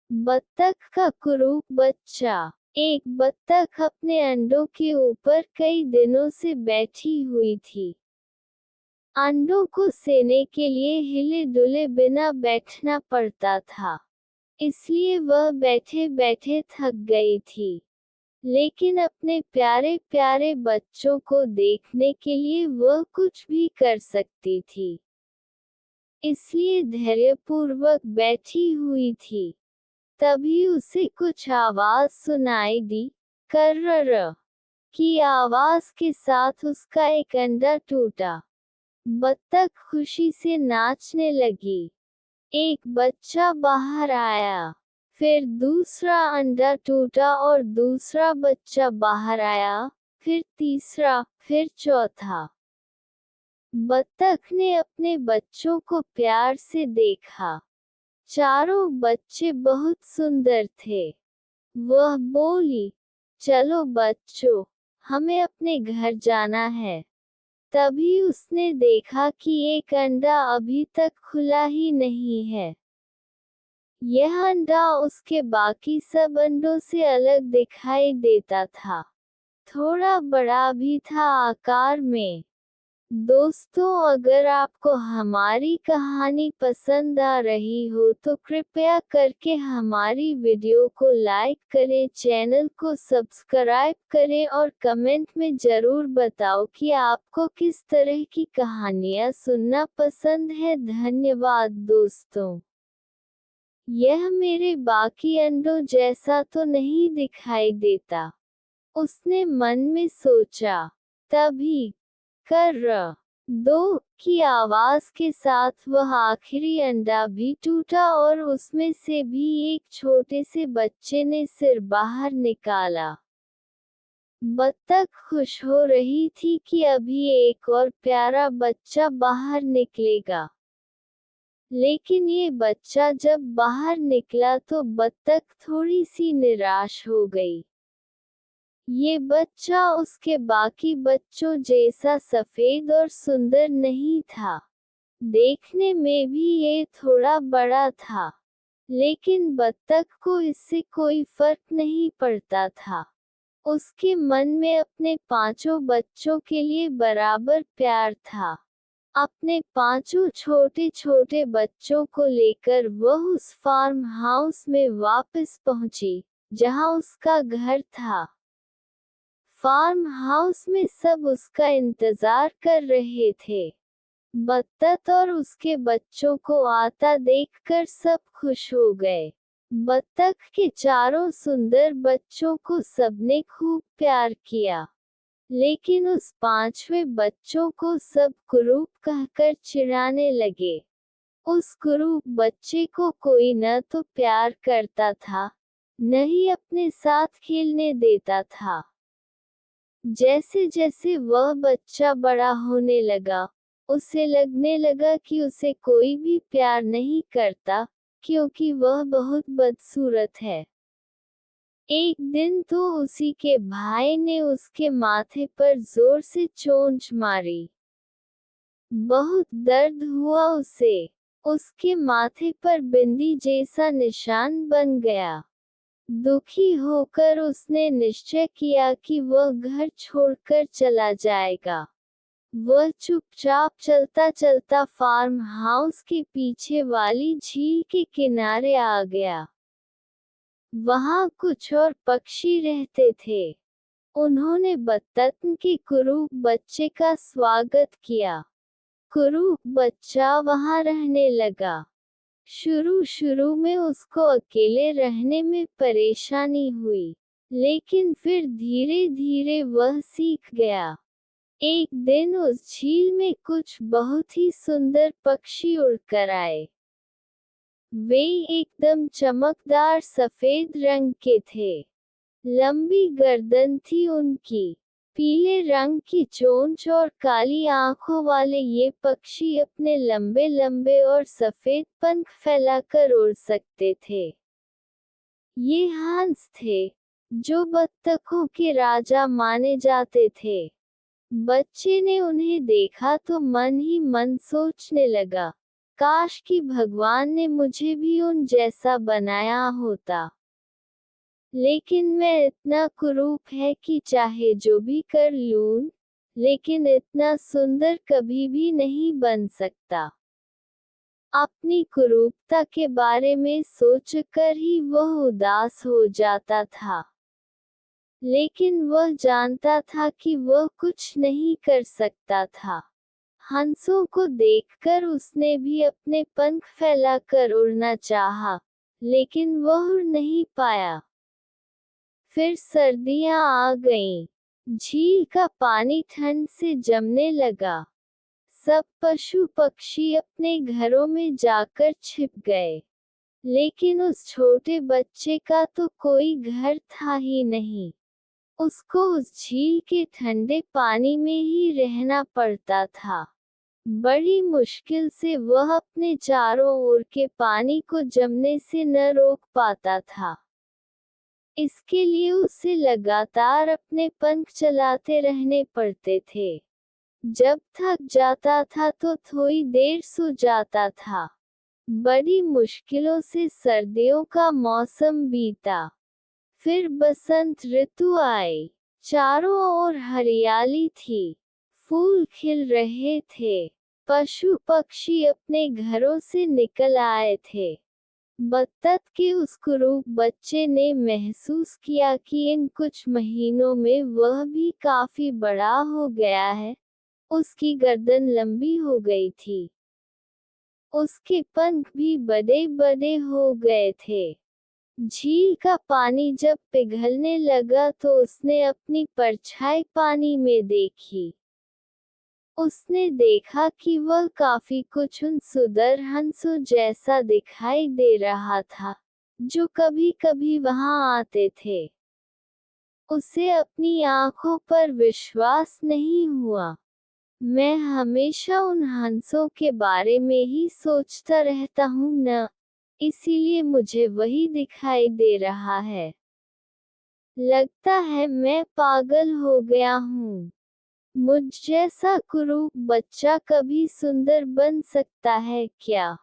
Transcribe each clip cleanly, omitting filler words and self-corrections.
बत्तख का कुरूप बच्चा। एक बत्तख अपने अंडों के ऊपर कई दिनों से बैठी हुई थी। अंडों को सेने के लिए हिले डुले बिना बैठना पड़ता था, इसलिए वह बैठे बैठे थक गई थी। लेकिन अपने प्यारे प्यारे बच्चों को देखने के लिए वह कुछ भी कर सकती थी, इसलिए धैर्यपूर्वक बैठी हुई थी। तभी उसे कुछ आवाज सुनाई दी। कर्रर की आवाज के साथ उसका एक अंडा टूटा। बत्तख खुशी से नाचने लगी। एक बच्चा बाहर आया। फिर दूसरा अंडा टूटा और दूसरा बच्चा बाहर आया, फिर तीसरा, फिर चौथा। बत्तख ने अपने बच्चों को प्यार से देखा। चारों बच्चे बहुत सुंदर थे। वह बोली, चलो बच्चों, हमें अपने घर जाना है। तभी उसने देखा कि एक अंडा अभी तक खुला ही नहीं है। यह अंडा उसके बाकी सब अंडों से अलग दिखाई देता था। थोड़ा बड़ा भी था आकार में। दोस्तों, अगर आपको हमारी कहानी पसंद आ रही हो तो कृपया करके हमारी वीडियो को लाइक करें, चैनल को सब्सक्राइब करें और कमेंट में ज़रूर बताओ कि आपको किस तरह की कहानियाँ सुनना पसंद है। धन्यवाद दोस्तों। यह मेरे बाकी अंडों जैसा तो नहीं दिखाई देता, उसने मन में सोचा। तभी कर्र दो की आवाज के साथ वह आखिरी अंडा भी टूटा और उसमें से भी एक छोटे से बच्चे ने सिर बाहर निकाला। बत्तख खुश हो रही थी कि अभी एक और प्यारा बच्चा बाहर निकलेगा। लेकिन ये बच्चा जब बाहर निकला तो बत्तख थोड़ी सी निराश हो गई। ये बच्चा उसके बाकी बच्चों जैसा सफेद और सुंदर नहीं था। देखने में भी ये थोड़ा बड़ा था, लेकिन बत्तख को इससे कोई फर्क नहीं पड़ता था। उसके मन में अपने पांचों बच्चों के लिए बराबर प्यार था। अपने पांचों छोटे छोटे बच्चों को लेकर वह उस फार्म हाउस में वापस पहुंची, जहां उसका घर था। फार्म हाउस में सब उसका इंतजार कर रहे थे। बत्तख और उसके बच्चों को आता देखकर सब खुश हो गए। बत्तख के चारों सुंदर बच्चों को सबने खूब प्यार किया, लेकिन उस पांचवें बच्चों को सब कुरूप कहकर चिढ़ाने लगे। उस कुरूप बच्चे को कोई न तो प्यार करता था, न ही अपने साथ खेलने देता था। जैसे जैसे वह बच्चा बड़ा होने लगा, उसे लगने लगा कि उसे कोई भी प्यार नहीं करता, क्योंकि वह बहुत बदसूरत है। एक दिन तो उसी के भाई ने उसके माथे पर जोर से चोंच मारी। बहुत दर्द हुआ उसे। उसके माथे पर बिंदी जैसा निशान बन गया। दुखी होकर उसने निश्चय किया कि वह घर छोड़कर चला जाएगा। वह चुपचाप चलता चलता फार्म हाउस के पीछे वाली झील के किनारे आ गया। वहां कुछ और पक्षी रहते थे। उन्होंने बत्तख के कुरूप बच्चे का स्वागत किया। कुरूप बच्चा वहां रहने लगा। शुरू शुरू में उसको अकेले रहने में परेशानी हुई, लेकिन फिर धीरे धीरे वह सीख गया। एक दिन उस झील में कुछ बहुत ही सुंदर पक्षी उड़कर आए। वे एकदम चमकदार सफेद रंग के थे। लंबी गर्दन थी उनकी। पीले रंग की चोंच और काली आंखों वाले ये पक्षी अपने लंबे लंबे और सफेद पंख फैलाकर उड़ सकते थे। ये हंस थे, जो बत्तखों के राजा माने जाते थे। बच्चे ने उन्हें देखा तो मन ही मन सोचने लगा, काश कि भगवान ने मुझे भी उन जैसा बनाया होता। लेकिन मैं इतना कुरूप है कि चाहे जो भी कर लूं, लेकिन इतना सुंदर कभी भी नहीं बन सकता। अपनी कुरूपता के बारे में सोचकर ही वह उदास हो जाता था। लेकिन वह जानता था कि वह कुछ नहीं कर सकता था। हंसों को देखकर उसने भी अपने पंख फैलाकर उड़ना चाहा, लेकिन वह उड़ नहीं पाया। फिर सर्दियां आ गईं। झील का पानी ठंड से जमने लगा। सब पशु पक्षी अपने घरों में जाकर छिप गए। लेकिन उस छोटे बच्चे का तो कोई घर था ही नहीं। उसको उस झील के ठंडे पानी में ही रहना पड़ता था। बड़ी मुश्किल से वह अपने चारों ओर के पानी को जमने से न रोक पाता था। इसके लिए उसे लगातार अपने पंख चलाते रहने पड़ते थे। जब थक जाता था तो थोड़ी देर सो जाता था। बड़ी मुश्किलों से सर्दियों का मौसम बीता। फिर बसंत ऋतु आई। चारों ओर हरियाली थी। फूल खिल रहे थे। पशु पक्षी अपने घरों से निकल आए थे। बत्तख के उस कुरूप बच्चे ने महसूस किया कि इन कुछ महीनों में वह भी काफी बड़ा हो गया है। उसकी गर्दन लंबी हो गई थी। उसके पंख भी बड़े बड़े हो गए थे। झील का पानी जब पिघलने लगा तो उसने अपनी परछाई पानी में देखी। उसने देखा कि वह काफी कुछ उन सुंदर हंसों जैसा दिखाई दे रहा था, जो कभी कभी वहां आते थे। उसे अपनी आंखों पर विश्वास नहीं हुआ। मैं हमेशा उन हंसों के बारे में ही सोचता रहता हूँ न, इसीलिए मुझे वही दिखाई दे रहा है। लगता है मैं पागल हो गया हूँ। मुझ जैसा कुरूप बच्चा कभी सुंदर बन सकता है क्या?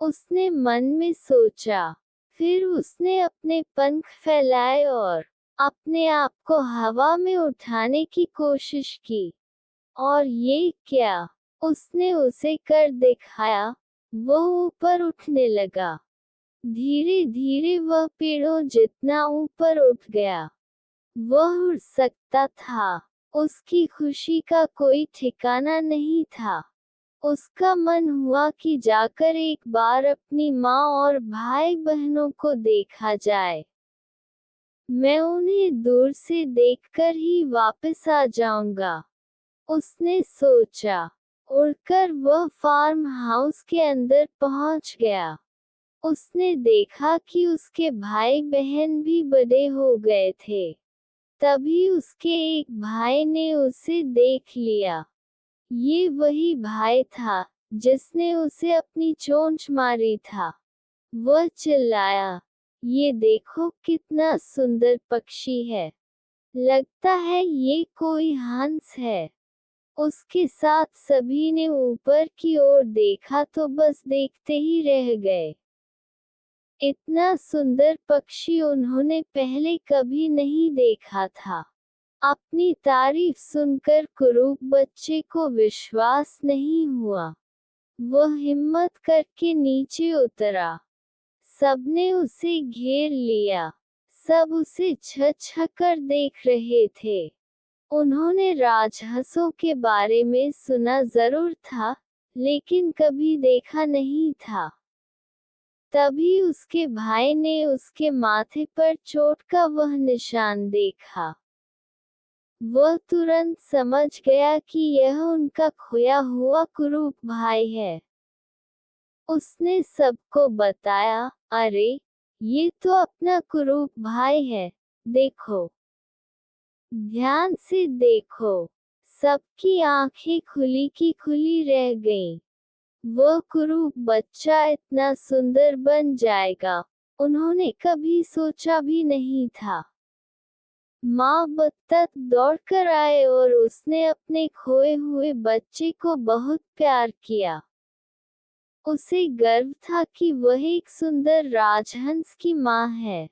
उसने मन में सोचा। फिर उसने अपने पंख फैलाए और अपने आप को हवा में उठाने की कोशिश की। और ये क्या? उसने उसे कर दिखाया। वह ऊपर उठने लगा। धीरे धीरे वह पेड़ों जितना ऊपर उठ गया। वह उड़ सकता था। उसकी खुशी का कोई ठिकाना नहीं था। उसका मन हुआ कि जाकर एक बार अपनी माँ और भाई बहनों को देखा जाए। मैं उन्हें दूर से देखकर ही वापस आ जाऊंगा, उसने सोचा। उड़कर वह फार्म हाउस के अंदर पहुंच गया। उसने देखा कि उसके भाई बहन भी बड़े हो गए थे। तभी उसके एक भाई ने उसे देख लिया। ये वही भाई था जिसने उसे अपनी चोंच मारी था। वह चिल्लाया, ये देखो कितना सुंदर पक्षी है। लगता है ये कोई हंस है। उसके साथ सभी ने ऊपर की ओर देखा तो बस देखते ही रह गए। इतना सुंदर पक्षी उन्होंने पहले कभी नहीं देखा था। अपनी तारीफ सुनकर कुरूप बच्चे को विश्वास नहीं हुआ। वह हिम्मत करके नीचे उतरा। सबने उसे घेर लिया। सब उसे छछकर देख रहे थे। उन्होंने राजहंसों के बारे में सुना जरूर था, लेकिन कभी देखा नहीं था। तभी उसके भाई ने उसके माथे पर चोट का वह निशान देखा। वह तुरंत समझ गया कि यह उनका खोया हुआ कुरूप भाई है। उसने सबको बताया, अरे, ये तो अपना कुरूप भाई है, देखो। ध्यान से देखो। सबकी आंखें खुली की खुली रह गईं। वह कुरूप बच्चा इतना सुंदर बन जाएगा, उन्होंने कभी सोचा भी नहीं था। माँ बत्तख दौड़कर आए और उसने अपने खोए हुए बच्चे को बहुत प्यार किया। उसे गर्व था कि वह एक सुंदर राजहंस की माँ है।